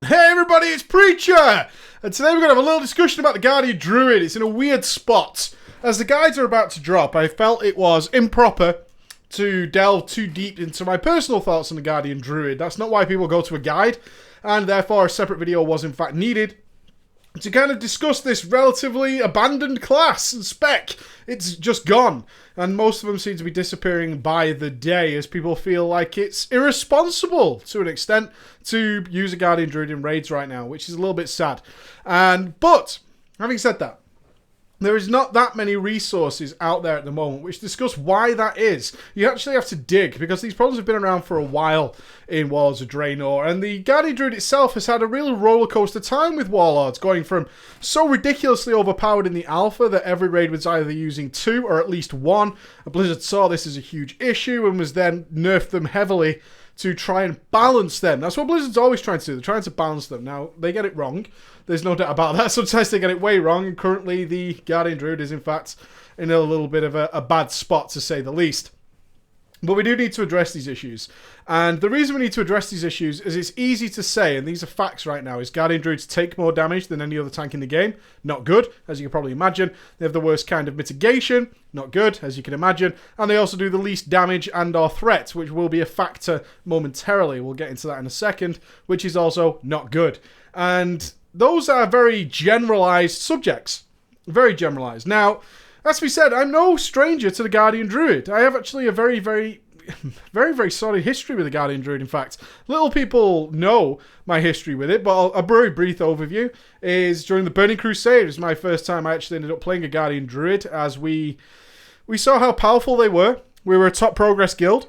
Hey everybody, it's Preacher! And today we're going to have a little discussion about the Guardian Druid. It's in a weird spot. As the guides are about to drop, I felt it was improper to delve too deep into my personal thoughts on the Guardian Druid. That's not why people go to a guide, and therefore a separate video was in fact needed to kind of discuss this relatively abandoned class and spec. It's just gone, and most of them seem to be disappearing by the day as people feel like it's irresponsible to an extent to use a Guardian Druid in raids right now, which is a little bit sad. But having said that, there is not that many resources out there at the moment which discuss why that is. You actually have to dig, because these problems have been around for a while in Warlords of Draenor, and the Guardian Druid itself has had a real rollercoaster time with Warlords, going from so ridiculously overpowered in the alpha that every raid was either using 2 or at least 1. Blizzard saw this as a huge issue and was then nerfed them heavily to try and balance them. That's what Blizzard's always trying to do. They're trying to balance them. Now, they get it wrong. There's no doubt about that. Sometimes they get it way wrong, and currently the Guardian Druid is, in fact, in a little bit of a bad spot, to say the least. But we do need to address these issues. And the reason we need to address these issues is it's easy to say, and these are facts right now, is Guardian Druids take more damage than any other tank in the game. Not good, as you can probably imagine. They have the worst kind of mitigation. Not good, as you can imagine. And they also do the least damage and or threat, which will be a factor momentarily. We'll get into that in a second, which is also not good. And those are very generalized subjects. Very generalized. Now, as we said, I'm no stranger to the Guardian Druid. I have actually a very, very solid history with the Guardian Druid, in fact. Little people know my history with it, but a very brief overview is during the Burning Crusade. It was my first time I actually ended up playing a Guardian Druid, as we saw how powerful they were. We were a top progress guild,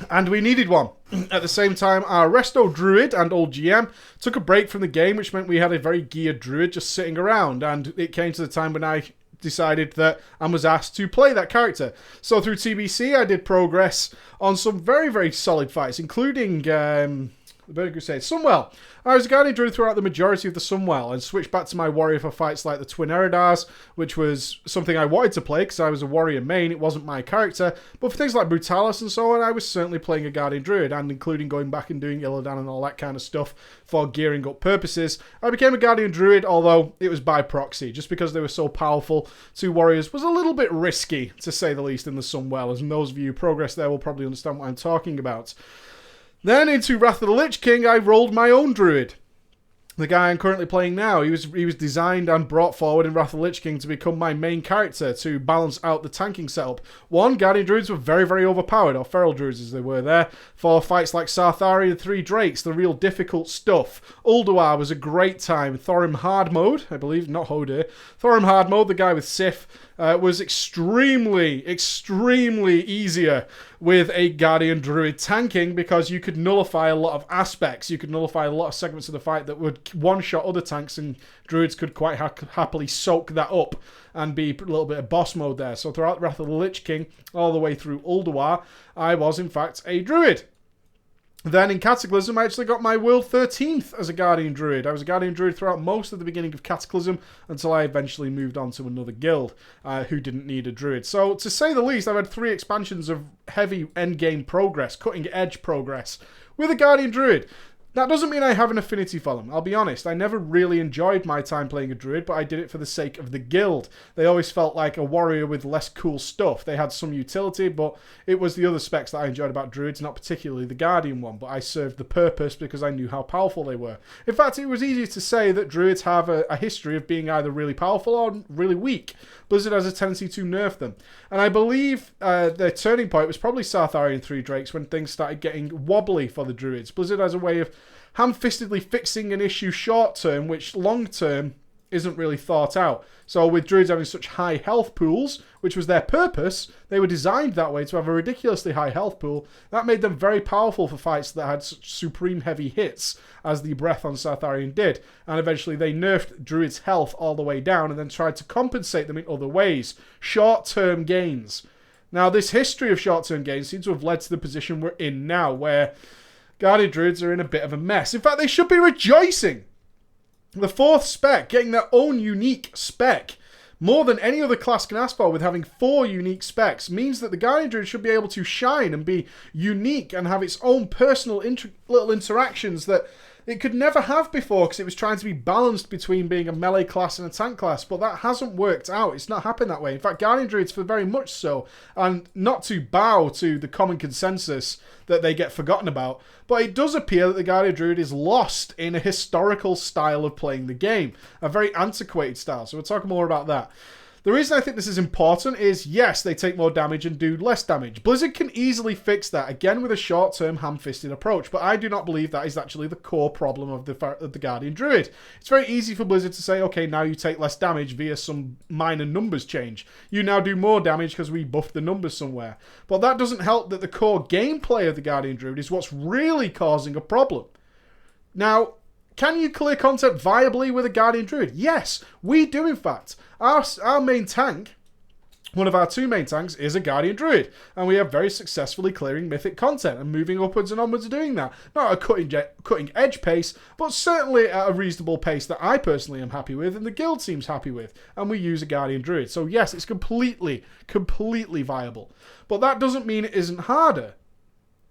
and we needed one. At the same time, our Resto Druid and old GM took a break from the game, which meant we had a very geared Druid just sitting around, and it came to the time when I decided that I was asked to play that character. So through TBC, I did progress on some very, very solid fights, including the Burning Crusade. Sunwell. I was a Guardian Druid throughout the majority of the Sunwell and switched back to my warrior for fights like the Twin Eridars, which was something I wanted to play because I was a warrior main. It wasn't my character. But for things like Brutalis and so on, I was certainly playing a Guardian Druid, and including going back and doing Illidan and all that kind of stuff for gearing up purposes. I became a Guardian Druid, although it was by proxy, just because they were so powerful. 2 warriors was a little bit risky, to say the least, in the Sunwell, and those of you who progress there will probably understand what I'm talking about. Then into Wrath of the Lich King, I rolled my own Druid. The guy I'm currently playing now, he was designed and brought forward in Wrath of the Lich King to become my main character to balance out the tanking setup. One, Guardian Druids were very, very overpowered, or Feral Druids as they were there, for fights like Sarthari and 3 Drakes, the real difficult stuff. Ulduar was a great time. Thorim Hard Mode, I believe, not Hodir. Thorim Hard Mode, the guy with Sif, was extremely easier with a Guardian Druid tanking, because you could nullify a lot of aspects. You could nullify a lot of segments of the fight that would one-shot other tanks, and Druids could quite happily soak that up and be a little bit of boss mode there. So throughout Wrath of the Lich King, all the way through Ulduar, I was in fact a Druid. Then in Cataclysm, I actually got my World 13th as a Guardian Druid. I was a Guardian Druid throughout most of the beginning of Cataclysm until I eventually moved on to another guild who didn't need a Druid. So, to say the least, I've had 3 expansions of heavy endgame progress, cutting edge progress, with a Guardian Druid. That doesn't mean I have an affinity for them. I'll be honest, I never really enjoyed my time playing a Druid, but I did it for the sake of the guild. They always felt like a warrior with less cool stuff. They had some utility, but it was the other specs that I enjoyed about Druids, not particularly the Guardian one, but I served the purpose because I knew how powerful they were. In fact, it was easy to say that Druids have a history of being either really powerful or really weak. Blizzard has a tendency to nerf them. And I believe their turning point was probably Sarthari and 3 Drakes when things started getting wobbly for the Druids. Blizzard has a way of ham-fistedly fixing an issue short-term, which long-term isn't really thought out. So with Druids having such high health pools, which was their purpose, they were designed that way to have a ridiculously high health pool. That made them very powerful for fights that had such supreme heavy hits, as the Breath on Sartharian did. And eventually they nerfed Druids' health all the way down and then tried to compensate them in other ways. Short-term gains. Now, this history of short-term gains seems to have led to the position we're in now, where Guardian Druids are in a bit of a mess. In fact, they should be rejoicing. The 4th spec, getting their own unique spec, more than any other class can ask for, with having 4 unique specs, means that the Guardian Druid should be able to shine and be unique and have its own personal little interactions that it could never have before because it was trying to be balanced between being a melee class and a tank class, but that hasn't worked out. It's not happened that way. In fact, Guardian Druids, for very much so, and not to bow to the common consensus that they get forgotten about, but it does appear that the Guardian Druid is lost in a historical style of playing the game, a very antiquated style, so we'll talk more about that. The reason I think this is important is, yes, they take more damage and do less damage. Blizzard can easily fix that, again with a short-term ham-fisted approach, but I do not believe that is actually the core problem of the Guardian Druid. It's very easy for Blizzard to say, okay, now you take less damage via some minor numbers change. You now do more damage because we buffed the numbers somewhere. But that doesn't help that the core gameplay of the Guardian Druid is what's really causing a problem. Now, can you clear content viably with a Guardian Druid? Yes, we do in fact. Our main tank, one of our two main tanks, is a Guardian Druid. And we are very successfully clearing mythic content and moving upwards and onwards doing that. Not at a cutting edge pace, but certainly at a reasonable pace that I personally am happy with and the guild seems happy with. And we use a Guardian Druid. So yes, it's completely viable. But that doesn't mean it isn't harder.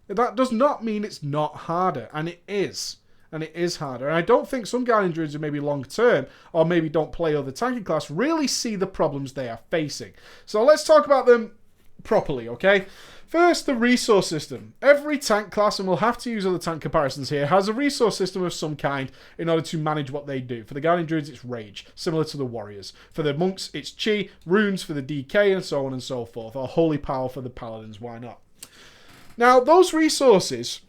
That does not mean it's not harder. And it is. And it is harder. And I don't think some Guardian Druids who maybe long term, or maybe don't play other tanking class, really see the problems they are facing. So let's talk about them properly, okay? First, the resource system. Every tank class, and we'll have to use other tank comparisons here, has a resource system of some kind in order to manage what they do. For the Guardian Druids, it's Rage, similar to the Warriors. For the Monks, it's Chi, Runes for the DK, and so on and so forth. Or Holy Power for the Paladins, why not? Now, those resources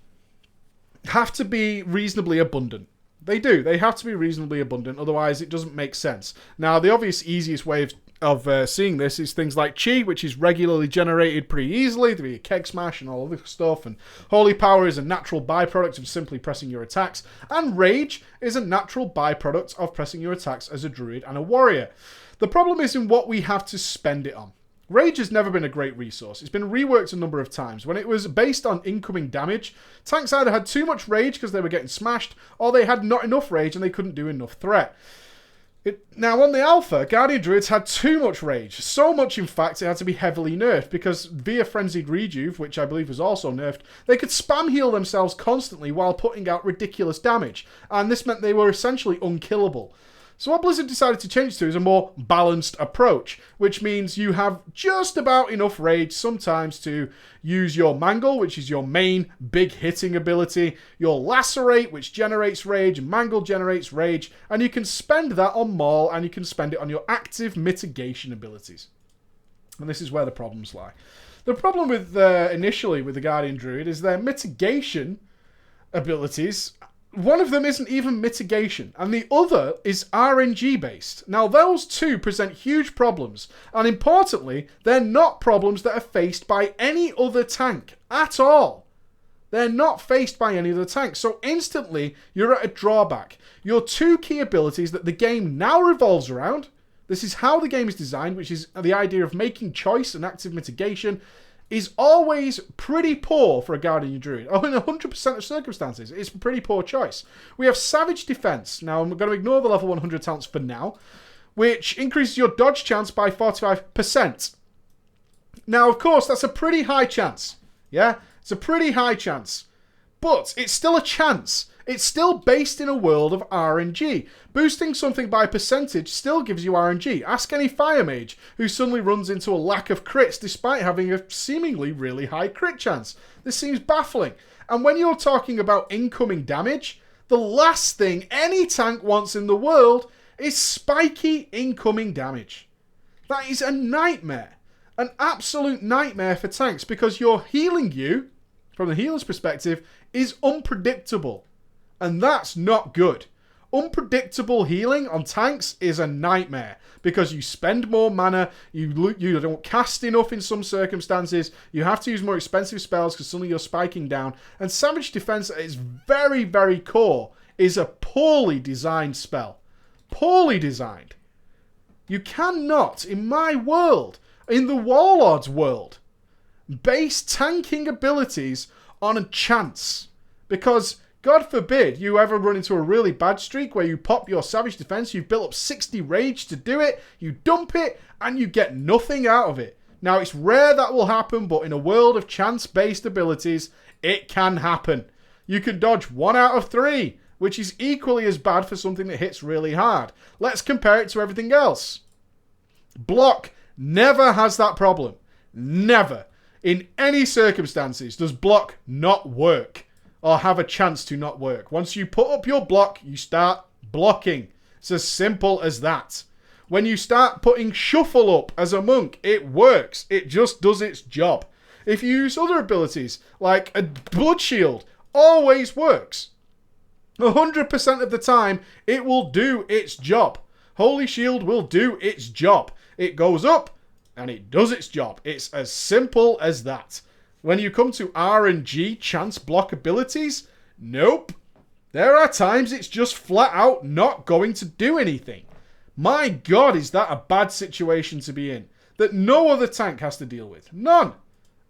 have to be reasonably abundant. They do. They have to be reasonably abundant, otherwise it doesn't make sense. Now, the obvious easiest way of seeing this is things like Chi, which is regularly generated pretty easily via Keg Smash and all of this stuff, and Holy Power is a natural byproduct of simply pressing your attacks, and Rage is a natural byproduct of pressing your attacks as a Druid and a Warrior. The problem is in what we have to spend it on. Rage has never been a great resource. It's been reworked a number of times. When it was based on incoming damage, tanks either had too much rage because they were getting smashed, or they had not enough rage and they couldn't do enough threat. Now, on the alpha, Guardian Druids had too much rage. So much, in fact, it had to be heavily nerfed, because via Frenzied Rejuve, which I believe was also nerfed, they could spam heal themselves constantly while putting out ridiculous damage, and this meant they were essentially unkillable. So what Blizzard decided to change to is a more balanced approach, which means you have just about enough rage sometimes to use your Mangle, which is your main big hitting ability, your Lacerate, which generates rage, and Mangle generates rage, and you can spend that on Maul, and you can spend it on your active mitigation abilities. And this is where the problems lie. The problem with initially with the Guardian Druid is their mitigation abilities. One of them isn't even mitigation, and the other is RNG based. Now, those two present huge problems, and importantly, they're not problems that are faced by any other tank at all. They're not faced by any other tank, so instantly you're at a drawback. Your two key abilities that the game now revolves around, this is how the game is designed, which is the idea of making choice and active mitigation, is always pretty poor for a Guardian Druid. Oh, in 100% of circumstances, it's a pretty poor choice. We have Savage Defense. Now, I'm going to ignore the level 100 talents for now, which increases your dodge chance by 45%. Now, of course, that's a pretty high chance. Yeah? It's a pretty high chance. But it's still a chance. It's still based in a world of RNG. Boosting something by percentage still gives you RNG. Ask any Fire Mage who suddenly runs into a lack of crits despite having a seemingly really high crit chance. This seems baffling. And when you're talking about incoming damage, the last thing any tank wants in the world is spiky incoming damage. That is a nightmare. An absolute nightmare for tanks, because you're healing you, from the healer's perspective, is unpredictable. And that's not good. Unpredictable healing on tanks is a nightmare, because you spend more mana, you don't cast enough in some circumstances, you have to use more expensive spells because suddenly you're spiking down, and Savage Defense at its very, very core is a poorly designed spell. Poorly designed. You cannot, in my world, in the Warlord's world, base tanking abilities on a chance, because God forbid you ever run into a really bad streak where you pop your Savage Defense, you've built up 60 rage to do it, you dump it, and you get nothing out of it. Now, it's rare that will happen, but in a world of chance-based abilities, it can happen. You can dodge 1 out of 3 which is equally as bad for something that hits really hard. Let's compare it to everything else. Block never has that problem. Never. In any circumstances does block not work or have a chance to not work. Once you put up your block, you start blocking. It's as simple as that. When you start putting shuffle up as a monk, it works. It just does its job. If you use other abilities, like a blood shield, always works. 100% of the time, it will do its job. Holy Shield will do its job. It goes up, and it does its job. It's as simple as that. When you come to R and G chance block abilities, nope. There are times it's just flat out not going to do anything. My God, is that a bad situation to be in? That no other tank has to deal with. None.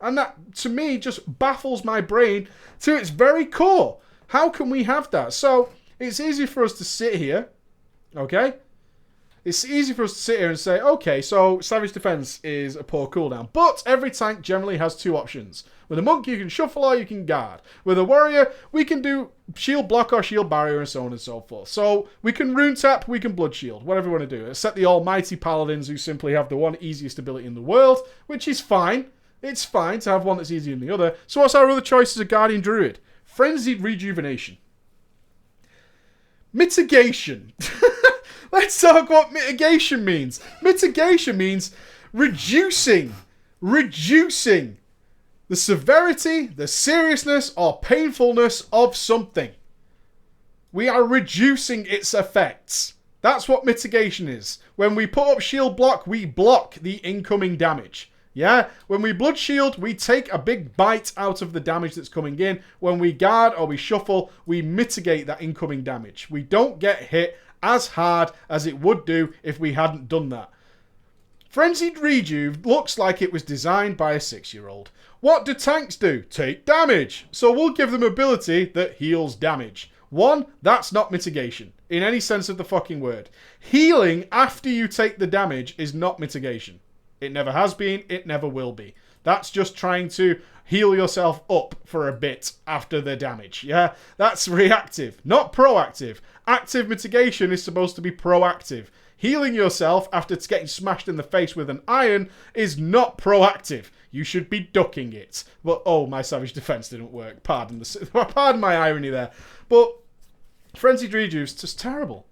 And that, to me, just baffles my brain to its very core. How can we have that? So, it's easy for us to sit here, okay? It's easy for us to sit here and say, okay, so Savage Defense is a poor cooldown. But every tank generally has two options. With a monk, you can shuffle or you can guard. With a warrior, we can do shield block or shield barrier and so on and so forth. So we can rune tap, we can blood shield, whatever we want to do. Except the almighty paladins who simply have the one easiest ability in the world, which is fine. It's fine to have one that's easier than the other. So what's our other choice as a guardian druid? Frenzied rejuvenation. Mitigation. Let's talk what mitigation means. Mitigation means reducing the severity, the seriousness, or painfulness of something. We are reducing its effects. That's what mitigation is. When we put up shield block, we block the incoming damage. Yeah? When we blood shield, we take a big bite out of the damage that's coming in. When we guard or we shuffle, we mitigate that incoming damage. We don't get hit as hard as it would do if we hadn't done that. Frenzied Rejuve looks like it was designed by a 6-year-old. What do tanks do? Take damage. So we'll give them ability that heals damage. One, that's not mitigation in any sense of the fucking word. Healing after you take the damage is not mitigation. It never has been, it never will be. That's just trying to heal yourself up for a bit after the damage. Yeah, that's reactive, not proactive. Active mitigation is supposed to be proactive. Healing yourself after getting smashed in the face with an iron is not proactive. You should be ducking it. But, oh, my Savage Defense didn't work. Pardon my irony there. But Frenzied Rejuve's just terrible.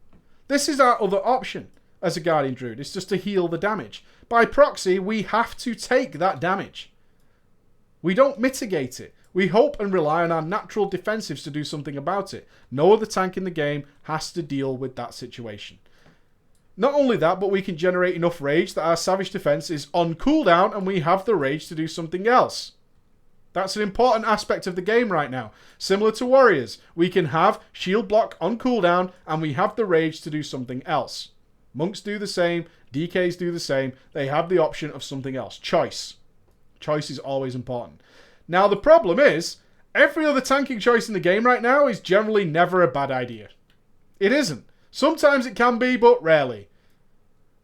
This is our other option as a Guardian Druid. It's just to heal the damage. By proxy, we have to take that damage. We don't mitigate it. We hope and rely on our natural defensives to do something about it. No other tank in the game has to deal with that situation. Not only that, but we can generate enough rage that our Savage Defense is on cooldown and we have the rage to do something else. That's an important aspect of the game right now. Similar to Warriors, we can have shield block on cooldown and we have the rage to do something else. Monks do the same, DKs do the same. They have the option of something else. Choice. Choice is always important. Now the problem is, every other tanking choice in the game right now is generally never a bad idea. It isn't. Sometimes it can be, but rarely.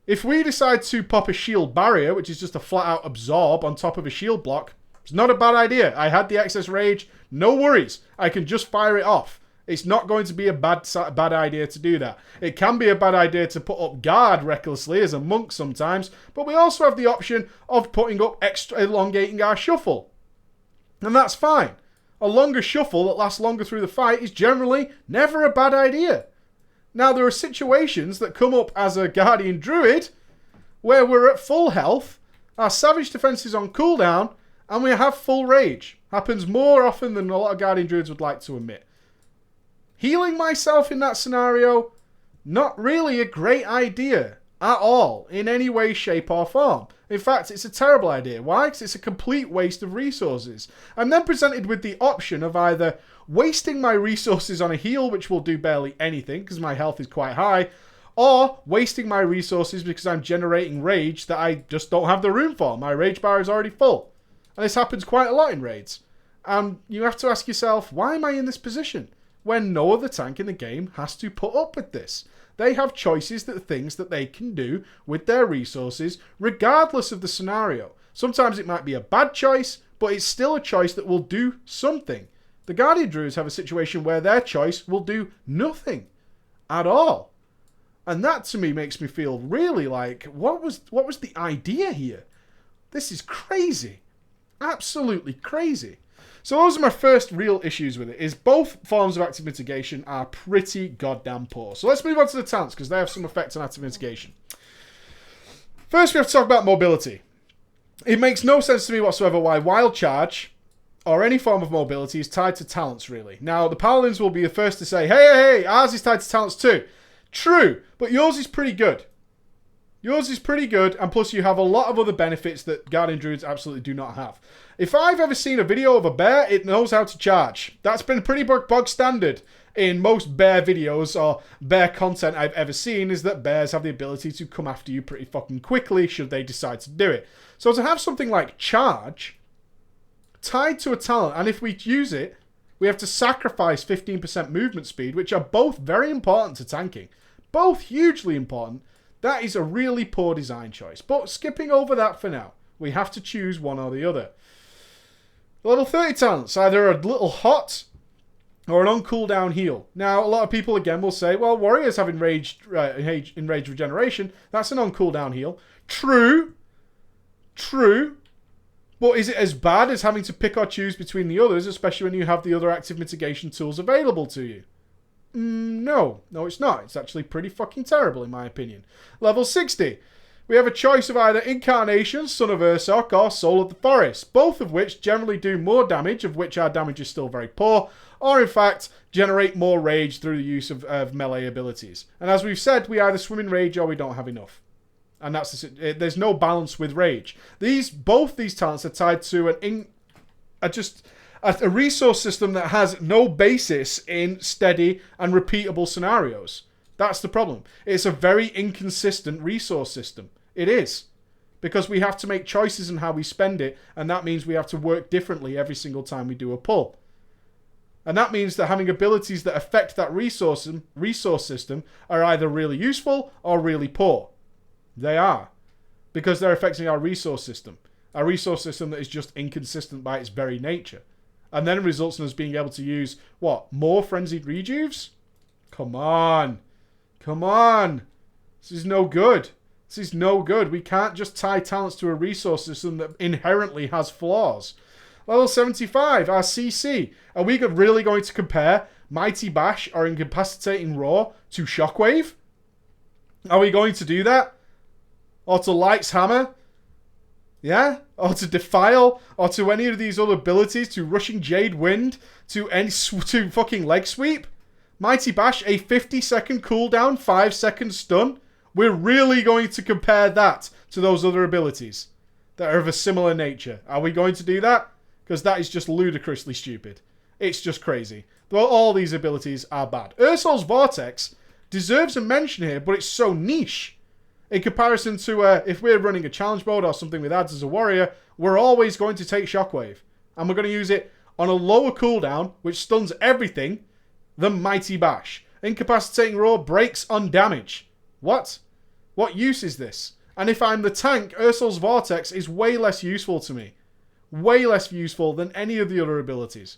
If we decide to pop a shield barrier, which is just a flat out absorb on top of a shield block, it's not a bad idea. I had the excess rage, no worries. I can just fire it off. It's not going to be a bad idea to do that. It can be a bad idea to put up guard recklessly as a monk sometimes, but we also have the option of putting up extra elongating our shuffle. And that's fine. A longer shuffle that lasts longer through the fight is generally never a bad idea. Now, there are situations that come up as a Guardian Druid where we're at full health, our Savage Defense is on cooldown, and we have full rage. Happens more often than a lot of Guardian Druids would like to admit. Healing myself in that scenario, not really a great idea at all, in any way, shape or form. In fact, it's a terrible idea. Why? Because it's a complete waste of resources. I'm then presented with the option of either wasting my resources on a heal, which will do barely anything because my health is quite high, or wasting my resources because I'm generating rage that I just don't have the room for. My rage bar is already full. And this happens quite a lot in raids. And you have to ask yourself, why am I in this position? When no other tank in the game has to put up with this. They have choices, things that they can do with their resources, regardless of the scenario. Sometimes it might be a bad choice, but it's still a choice that will do something. The Guardian Druids have a situation where their choice will do nothing at all. And that to me makes me feel really like, what was the idea here? This is crazy. Absolutely crazy. So those are my first real issues with it, is both forms of active mitigation are pretty goddamn poor. So let's move on to the talents, because they have some effect on active mitigation. First, we have to talk about mobility. It makes no sense to me whatsoever why Wild Charge or any form of mobility is tied to talents, really. Now, the Paladins will be the first to say, hey, ours is tied to talents too. True, but yours is pretty good. Yours is pretty good, and plus you have a lot of other benefits that Guardian Druids absolutely do not have. If I've ever seen a video of a bear, it knows how to charge. That's been pretty bog standard in most bear videos or bear content I've ever seen, is that bears have the ability to come after you pretty fucking quickly should they decide to do it. So to have something like charge tied to a talent, and if we use it, we have to sacrifice 15% movement speed, which are both very important to tanking. Both hugely important. That is a really poor design choice. But skipping over that for now, we have to choose one or the other. Level 30 talents, either a little hot or an on cooldown heal. Now, a lot of people again will say, well, warriors have enraged regeneration. That's an on cooldown heal. True. But is it as bad as having to pick or choose between the others, especially when you have the other active mitigation tools available to you? No, it's not. It's actually pretty fucking terrible in my opinion. Level 60. We have a choice of either Incarnation, Son of Ursoc, or Soul of the Forest, both of which generally do more damage, of which our damage is still very poor, or in fact, generate more rage through the use of melee abilities. And as we've said, we either swim in rage or we don't have enough. And there's no balance with rage. Both these talents are tied to a resource system that has no basis in steady and repeatable scenarios. That's the problem. It's a very inconsistent resource system. It is. Because we have to make choices in how we spend it, and that means we have to work differently every single time we do a pull. And that means that having abilities that affect that resource system are either really useful or really poor. They are. Because they're affecting our resource system. A resource system that is just inconsistent by its very nature. And then it results in us being able to use, more frenzied rejuves? Come on. This is no good. We can't just tie talents to a resource system that inherently has flaws. Level 75, our CC. Are we really going to compare Mighty Bash or Incapacitating Roar to Shockwave? Are we going to do that? Or to Light's Hammer? Yeah? Or to Defile? Or to any of these other abilities? To Rushing Jade Wind? To fucking Leg Sweep? Mighty Bash, a 50-second cooldown, 5-second stun? We're really going to compare that to those other abilities that are of a similar nature. Are we going to do that? Because that is just ludicrously stupid. It's just crazy. Though all these abilities are bad. Ursol's Vortex deserves a mention here, but it's so niche. In comparison to if we're running a challenge mode or something with ads as a warrior, we're always going to take Shockwave. And we're going to use it on a lower cooldown, which stuns everything, than Mighty Bash. Incapacitating Roar breaks on damage. What? What use is this? And if I'm the tank, Ursol's Vortex is way less useful to me. Way less useful than any of the other abilities.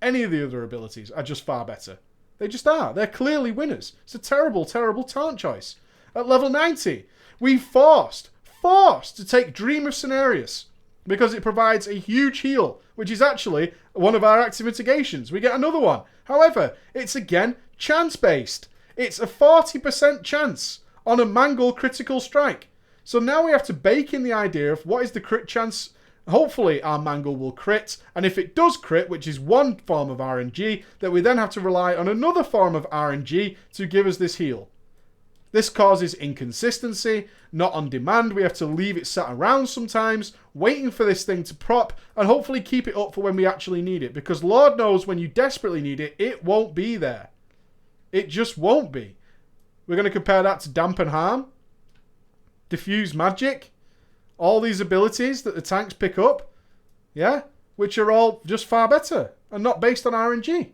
Any of the other abilities are just far better. They just are. They're clearly winners. It's a terrible, terrible talent choice. At level 90, we forced to take Dream of Cenarius because it provides a huge heal, which is actually one of our active mitigations. We get another one. However, it's again chance-based. It's a 40% chance on a Mangle critical strike. So now we have to bake in the idea of what is the crit chance. Hopefully our Mangle will crit, and if it does crit, which is one form of RNG, that we then have to rely on another form of RNG to give us this heal. This causes inconsistency, not on demand. We have to leave it sat around sometimes, waiting for this thing to prop, and hopefully keep it up for when we actually need it. Because Lord knows when you desperately need it, it won't be there. It just won't be. We're going to compare that to Dampen Harm, Diffuse Magic, all these abilities that the tanks pick up, yeah, which are all just far better and not based on RNG.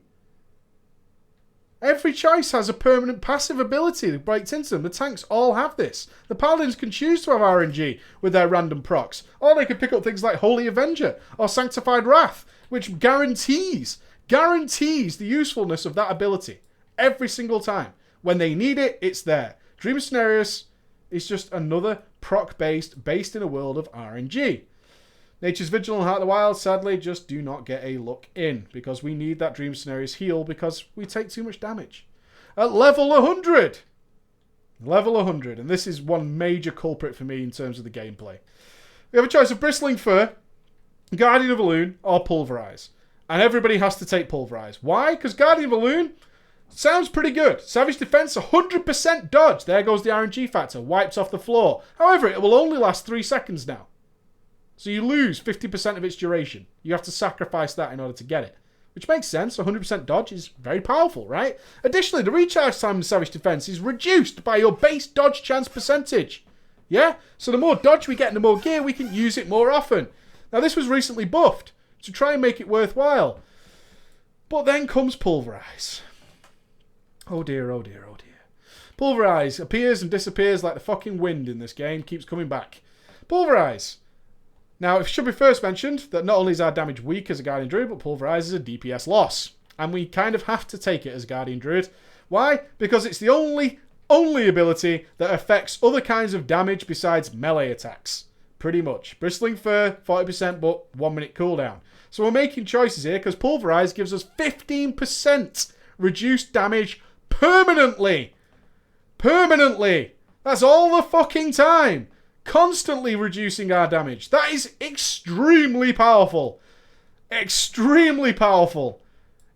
Every choice has a permanent passive ability that breaks into them. The tanks all have this. The Paladins can choose to have RNG with their random procs. Or they can pick up things like Holy Avenger or Sanctified Wrath, which guarantees guarantees the usefulness of that ability every single time. When they need it, it's there. Dream Scenarios is just another proc based in a world of RNG. Nature's Vigil and Heart of the Wild, sadly, just do not get a look in because we need that Dream Scenarios heal because we take too much damage. At level 100! Level 100, and this is one major culprit for me in terms of the gameplay. We have a choice of Bristling Fur, Guardian of Elune, or Pulverize. And everybody has to take Pulverize. Why? Because Guardian of Elune sounds pretty good. Savage Defense, 100% dodge. There goes the RNG factor. Wipes off the floor. However, it will only last 3 seconds now. So you lose 50% of its duration. You have to sacrifice that in order to get it. Which makes sense. 100% dodge is very powerful, right? Additionally, the recharge time in Savage Defense is reduced by your base dodge chance percentage. Yeah? So the more dodge we get and the more gear, we can use it more often. Now, this was recently buffed to try and make it worthwhile. But then comes Pulverize. Oh dear, oh dear, oh dear. Pulverize appears and disappears like the fucking wind in this game. Keeps coming back. Pulverize. Now, it should be first mentioned that not only is our damage weak as a Guardian Druid, but Pulverize is a DPS loss. And we kind of have to take it as Guardian Druid. Why? Because it's the only ability that affects other kinds of damage besides melee attacks. Pretty much. Bristling Fur, 40%, but 1 minute cooldown. So we're making choices here because Pulverize gives us 15% reduced damage permanently. Permanently. That's all the fucking time. Constantly reducing our damage. That is extremely powerful. Extremely powerful.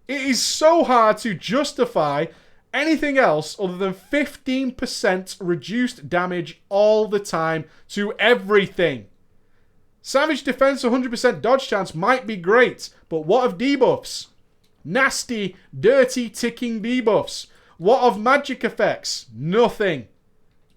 It is so hard to justify anything else other than 15% reduced damage all the time to everything. Savage Defense 100% dodge chance might be great, but what of debuffs? Nasty, dirty, ticking debuffs. What of magic effects? Nothing.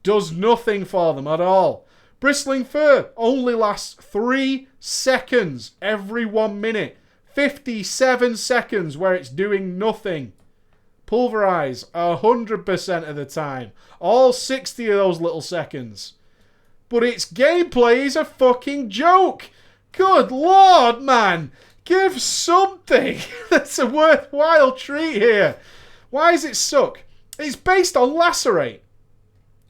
Does nothing for them at all. Bristling Fur only lasts 3 seconds every 1 minute. 57 seconds where it's doing nothing. Pulverize 100% of the time. All 60 of those little seconds. But its gameplay is a fucking joke. Good lord, man. Give something that's a worthwhile treat here. Why does it suck? It's based on Lacerate.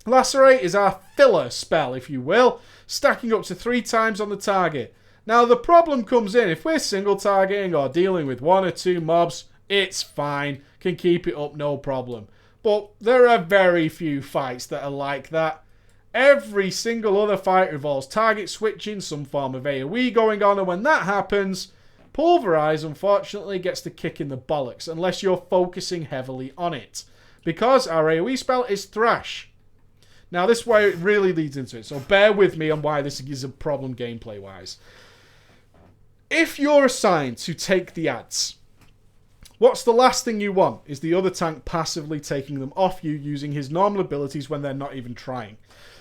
Lacerate is our filler spell, if you will, stacking up to 3 times on the target. Now, the problem comes in, if we're single targeting or dealing with 1 or 2 mobs, it's fine, can keep it up, no problem. But there are very few fights that are like that. Every single other fight involves target switching, some form of AoE going on, and when that happens, Pulverize, unfortunately, gets the kick in the bollocks, unless you're focusing heavily on it. Because our AoE spell is Thrash. Now, this is where it really leads into it, so bear with me on why this is a problem gameplay-wise. If you're assigned to take the ads, what's the last thing you want is the other tank passively taking them off you using his normal abilities when they're not even trying.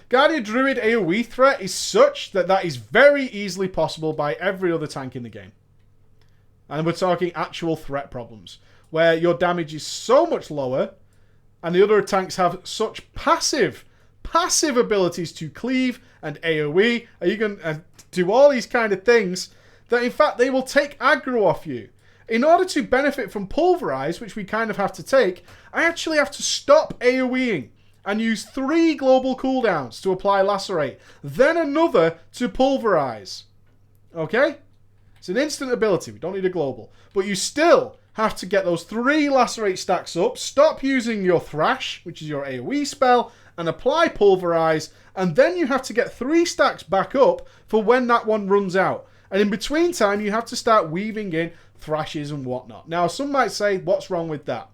Guardian Druid AoE threat is such that that is very easily possible by every other tank in the game. And we're talking actual threat problems, where your damage is so much lower, and the other tanks have such passive abilities to cleave and AoE, and you can do all these kind of things, that in fact they will take aggro off you. In order to benefit from Pulverize, which we kind of have to take, I actually have to stop AoEing and use 3 global cooldowns to apply Lacerate, then another to Pulverize. Okay? It's an instant ability, we don't need a global. But you still have to get those 3 Lacerate stacks up, stop using your Thrash, which is your AoE spell, and apply Pulverize, and then you have to get 3 stacks back up for when that one runs out. And in between time, you have to start weaving in Thrashes and whatnot. Now, some might say, what's wrong with that?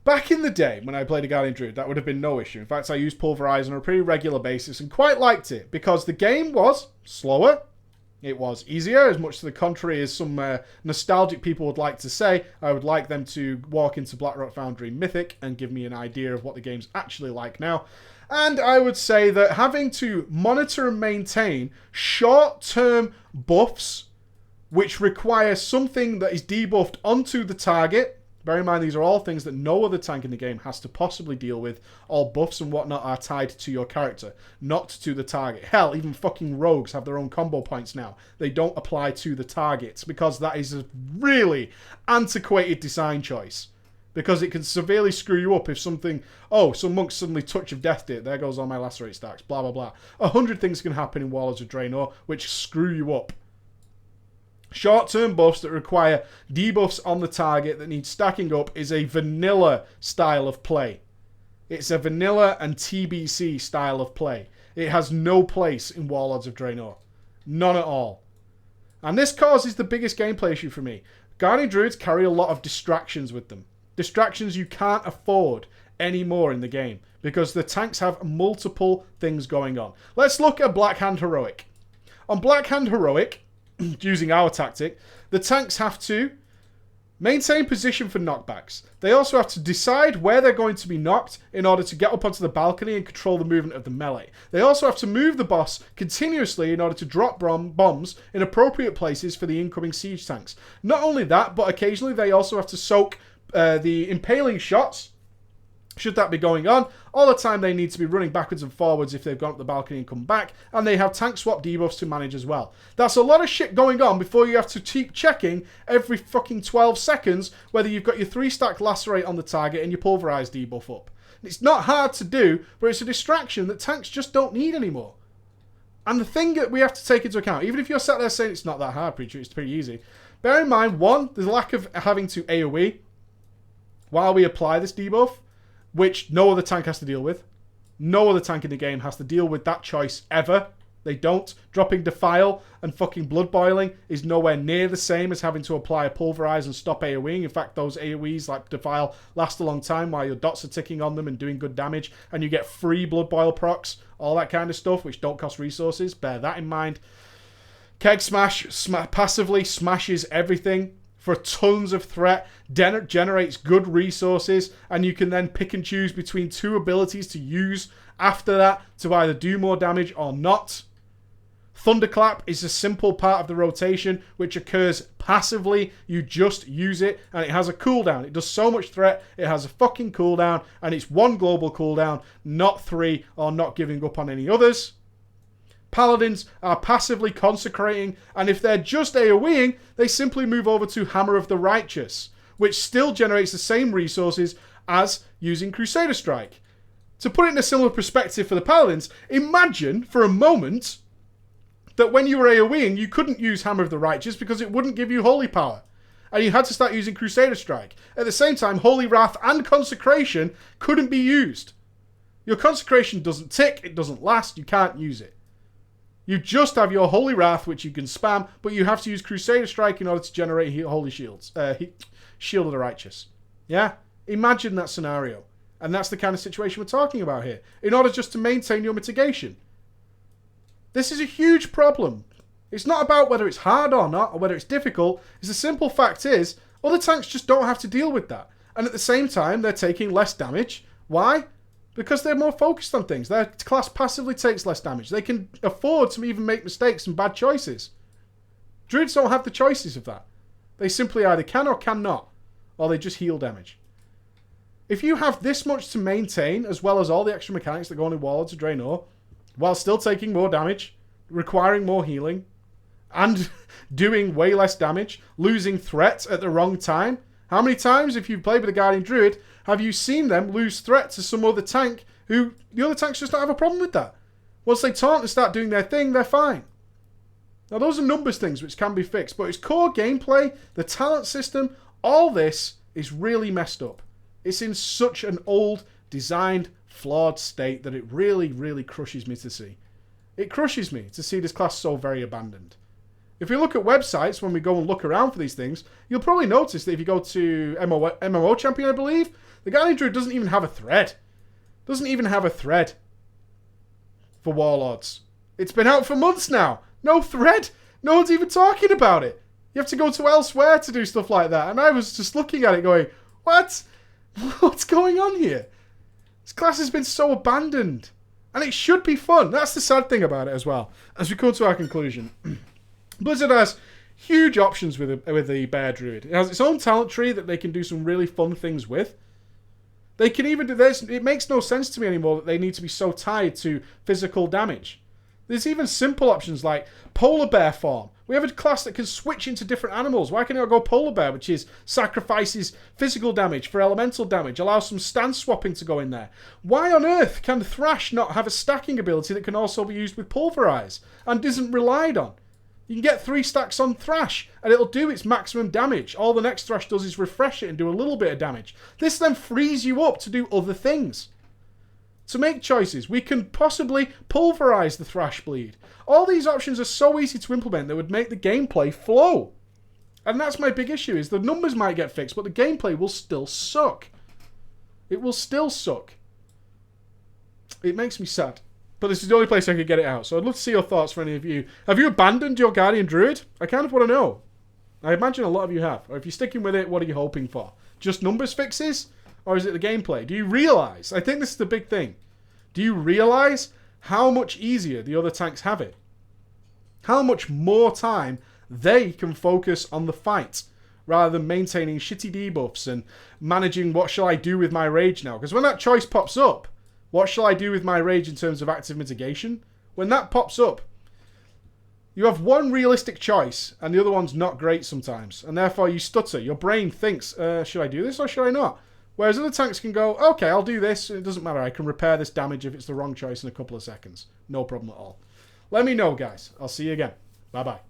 Back in the day, when I played a Guardian Druid, that would have been no issue. In fact, I used Pulverize on a pretty regular basis and quite liked it, because the game was slower. It was easier, as much to the contrary as some nostalgic people would like to say. I would like them to walk into Blackrock Foundry Mythic and give me an idea of what the game's actually like now. And I would say that having to monitor and maintain short-term buffs, which require something that is debuffed onto the target, Bear in mind, these are all things that no other tank in the game has to possibly deal with. All buffs and whatnot are tied to your character, not to the target. Hell, even fucking rogues have their own combo points now. They don't apply to the targets because that is a really antiquated design choice. Because it can severely screw you up if something... Oh, some monks suddenly touch of death it. There goes all my lacerate stacks. Blah, blah, blah. 100 things can happen in Warlords of Draenor which screw you up. Short-term buffs that require debuffs on the target that need stacking up is a vanilla style of play. It's a vanilla and TBC style of play. It has no place in Warlords of Draenor. None at all. And this causes the biggest gameplay issue for me. Guardian Druids carry a lot of distractions with them. Distractions you can't afford anymore in the game because the tanks have multiple things going on. Let's look at Blackhand Heroic. On Blackhand Heroic, using our tactic, the tanks have to maintain position for knockbacks. They also have to decide where they're going to be knocked in order to get up onto the balcony and control the movement of the melee. They also have to move the boss continuously in order to drop bombs in appropriate places for the incoming siege tanks. Not only that, but occasionally they also have to soak the impaling shots, should that be going on. All the time they need to be running backwards and forwards if they've gone up the balcony and come back. And they have tank swap debuffs to manage as well. That's a lot of shit going on before you have to keep checking every fucking 12 seconds whether you've got your 3-stack lacerate on the target and your pulverize debuff up. It's not hard to do, but it's a distraction that tanks just don't need anymore. And the thing that we have to take into account, even if you're sat there saying it's not that hard, Preacher, it's pretty easy. Bear in mind, one, the lack of having to AoE while we apply this debuff, which no other tank has to deal with. No other tank in the game has to deal with that choice ever. They don't. Dropping Defile and fucking Blood Boiling is nowhere near the same as having to apply a Pulverize and stop AoEing. In fact, those AoEs like Defile last a long time while your dots are ticking on them and doing good damage, and you get free Blood Boil procs, all that kind of stuff, which don't cost resources. Bear that in mind. Keg Smash passively smashes everything for tons of threat, generates good resources, and you can then pick and choose between 2 abilities to use after that to either do more damage or not. Thunderclap is a simple part of the rotation which occurs passively. You just use it and it has a cooldown. It does so much threat, it has a fucking cooldown, and it's 1 global cooldown, not 3, or not giving up on any others. Paladins are passively consecrating, and if they're just AoEing, they simply move over to Hammer of the Righteous, which still generates the same resources as using Crusader Strike. To put it in a similar perspective for the Paladins, imagine for a moment that when you were AoEing, you couldn't use Hammer of the Righteous because it wouldn't give you Holy Power, and you had to start using Crusader Strike. At the same time, Holy Wrath and Consecration couldn't be used. Your Consecration doesn't tick, it doesn't last, you can't use it. You just have your Holy Wrath, which you can spam, but you have to use Crusader Strike in order to generate Holy Shields. Shield of the Righteous. Yeah? Imagine that scenario. And that's the kind of situation we're talking about here. In order just to maintain your mitigation. This is a huge problem. It's not about whether it's hard or not, or whether it's difficult. It's the simple fact is, other tanks just don't have to deal with that. And at the same time, they're taking less damage. Why? Because they're more focused on things. Their class passively takes less damage. They can afford to even make mistakes and bad choices. Druids don't have the choices of that. They simply either can or cannot. Or they just heal damage. If you have this much to maintain, as well as all the extra mechanics that go on in Warlords of Draenor, while still taking more damage, requiring more healing, and doing way less damage, losing threat at the wrong time. How many times, if you've played with a Guardian Druid, have you seen them lose threat to some other tank who the other tanks just don't have a problem with that? Once they taunt and start doing their thing, they're fine. Now, those are numbers things which can be fixed, but its core gameplay, the talent system, all this is really messed up. It's in such an old, designed, flawed state that it really, really crushes me to see. It crushes me to see this class so very abandoned. If you look at websites, when we go and look around for these things, you'll probably notice that if you go to MMO Champion, I believe, the Guardian Druid doesn't even have a thread. Doesn't even have a thread for Warlords. It's been out for months now. No thread. No one's even talking about it. You have to go to elsewhere to do stuff like that. And I was just looking at it going, what? What's going on here? This class has been so abandoned. And it should be fun. That's the sad thing about it as well. As we come to our conclusion. Blizzard has huge options with the bear druid. It has its own talent tree that they can do some really fun things with. They can even do this. It makes no sense to me anymore that they need to be so tied to physical damage. There's even simple options like polar bear form. We have a class that can switch into different animals. Why can't I go polar bear, which is sacrifices physical damage for elemental damage, allows some stance swapping to go in there? Why on earth can Thrash not have a stacking ability that can also be used with pulverize and isn't relied on? You can get 3 stacks on Thrash, and it'll do its maximum damage. All the next Thrash does is refresh it and do a little bit of damage. This then frees you up to do other things. To make choices, we can possibly pulverize the Thrash Bleed. All these options are so easy to implement that would make the gameplay flow. And that's my big issue, is the numbers might get fixed, but the gameplay will still suck. It will still suck. It makes me sad. But this is the only place I could get it out. So I'd love to see your thoughts for any of you. Have you abandoned your Guardian Druid? I kind of want to know. I imagine a lot of you have. Or if you're sticking with it, what are you hoping for? Just numbers fixes? Or is it the gameplay? Do you realise? I think this is the big thing. Do you realise how much easier the other tanks have it? How much more time they can focus on the fight rather than maintaining shitty debuffs and managing what shall I do with my rage now? Because when that choice pops up, what shall I do with my rage in terms of active mitigation? When that pops up, you have one realistic choice and the other one's not great sometimes. And therefore you stutter. Your brain thinks, should I do this or should I not? Whereas other tanks can go, okay, I'll do this. It doesn't matter. I can repair this damage if it's the wrong choice in a couple of seconds. No problem at all. Let me know, guys. I'll see you again. Bye-bye.